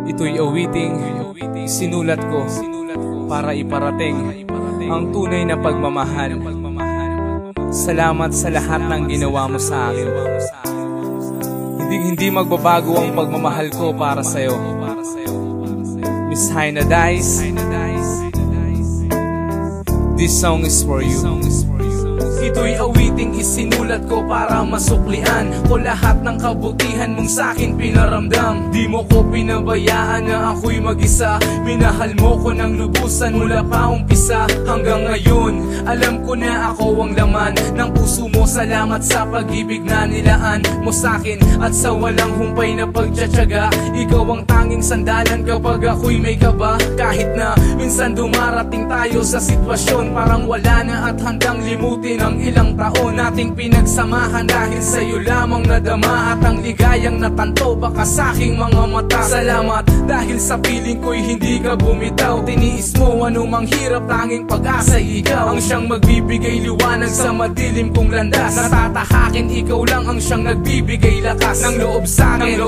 Ito'y awiting sinulat ko para iparating ang tunay na pagmamahal. Salamat sa lahat ng ginawa mo sa akin. Hindi magbabago ang pagmamahal ko para sa'yo. Miss Haina Dice, this song is for you. Ito'y awiting isinulat ko para masuklian ko lahat ng kabutihan mong sa'kin pinaramdam. Di mo ko pinabayaan na ako'y mag-isa. Minahal mo ko ng lubusan mula pa umpisa hanggang ngayon. Alam ko na ako ang laman ng puso mo. Salamat sa pag-ibig na nilaan mo sa'kin at sa walang humpay na pagtsatsaga. Ikaw ang tanging sandalan kapag ako'y may kaba. Kahit na minsan dumarating tayo sa sitwasyon parang wala na at handang limutin ang ilang taon nating pinagsamahan. Dahil sa'yo lamang nadama at ang ligayang natanto baka sa'king mga mata. Salamat dahil sa piling ko'y hindi ka bumitaw. Tiniis mo anumang hirap, tanging pag-asa'y ikaw ang siyang magbibigay liwanag sa madilim kong landas. Natatahakin ikaw lang ang siyang nagbibigay lakas ng loob sa'kin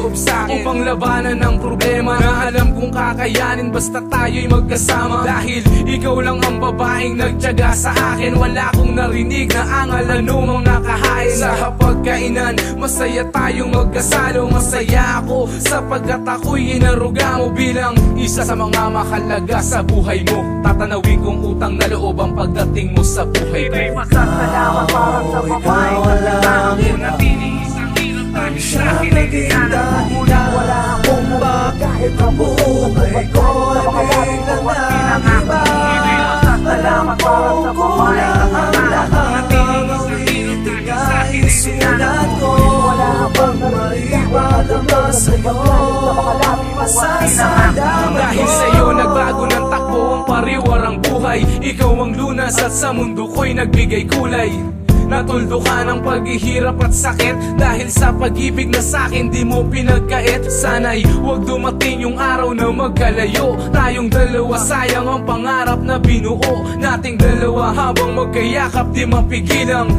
upang labanan ng problema na alam kong kakayanin basta tayo'y magkasama. Dahil ikaw lang ang babaeng nagtiyaga sa akin. Wala akong narinig na angal anumang nakahain. Sa hapagkainan masaya tayong magkasalo. Masaya ako sapagkat ako'y inaruga mo bilang isa sa mga mahalaga sa buhay mo. Tatanawin kong utang na loob ang pagdating mo sa buhay ko. Masasalamat para sa babae kasi natiling isang hirap tayo sa akin ay dinadala. Wala akong kahit ang buhay ko ay biglang nag-iba. Masasalamat para sa babae kasi natiling isang hirap tayo sa akin ay dinadala. Wala akong maipadama sa'yo. Masasalamat dahil sa'yo nagbago ng takbo ang pariwarang buhay. Ikaw ang lunas at sa mundo ko'y nagbigay kulay. Natuldo ka ng paghihirap at sakit dahil sa pag-ibig na sa'kin di mo pinagkait. Sana'y huwag dumating yung araw na magkalayo tayong dalawa. Sayang ang pangarap na binuo nating dalawa. Habang magkayakap di mapigilang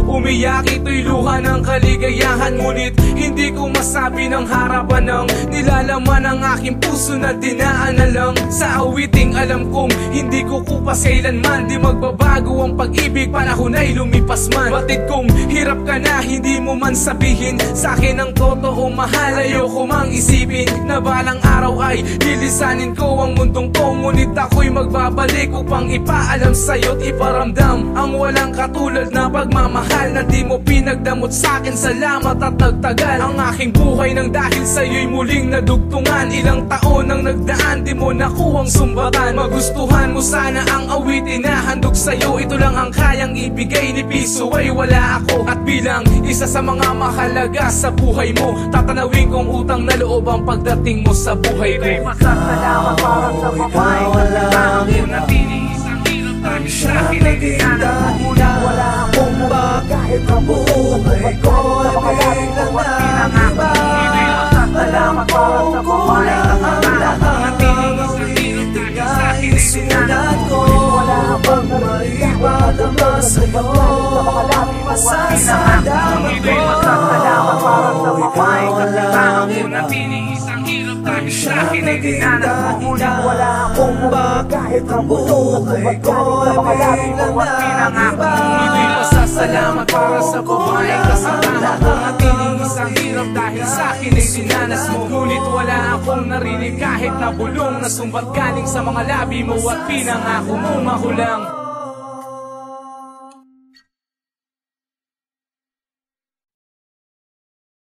umiyak, ito'y luha ng kaligayahan. Ngunit hindi ko masabi ng harapan ng nilalaman ang aking puso na dinaan na lang. Sa awiting alam kong hindi ko kupas kailanman. Di magbabago ang pag-ibig, panahon ay lumipas man. Batid kong hirap ka na, hindi mo man sabihin sa'kin ang totoo mahal. Ayoko mang isipin na balang araw ay lilisanin ko ang mundong ko. Ngunit ako'y magbabalik upang ipaalam sa'yo't iparamdam ang walang katulad na pagmamahal na di mo pinagdamot sa'kin. Salamat at nagtagal ang aking buhay nang dahil sa'yo'y muling nadugtungan. Ilang taon ang nagdaan, di mo nakuhang sumbatan. Magustuhan mo sana ang awitin na handog sa'yo. Ito lang ang kayang ibigay, ni piso ay wala ako. At bilang isa sa mga mahalaga sa buhay mo, tatanawin kong utang na loob ang pagdating mo sa buhay ko. Masasalamat para sa babae kasi natiling isang hirap tayo sa akin ay dinadala. Wala akong kahit ang buhay ko ay biglang nag-iba. Masasalamat para sa babae kasi natiling isang hirap tayo sa akin ay dinadala. Wala akong maipadama sa'yo. Masasalamat ko. Masasalamat para sa babae kasi natiling isang hirap tayo sa akin ay dinadala. Wala akong kahit ang buhay ko ay biglang nag-iba. Salamat para sa babae kasi natiling isang hirap dahil sa'kin ay sinanas mo. Ngunit wala akong narinig kahit na bulong na sumbat galing sa mga labi mo at pinangako mo mahulang.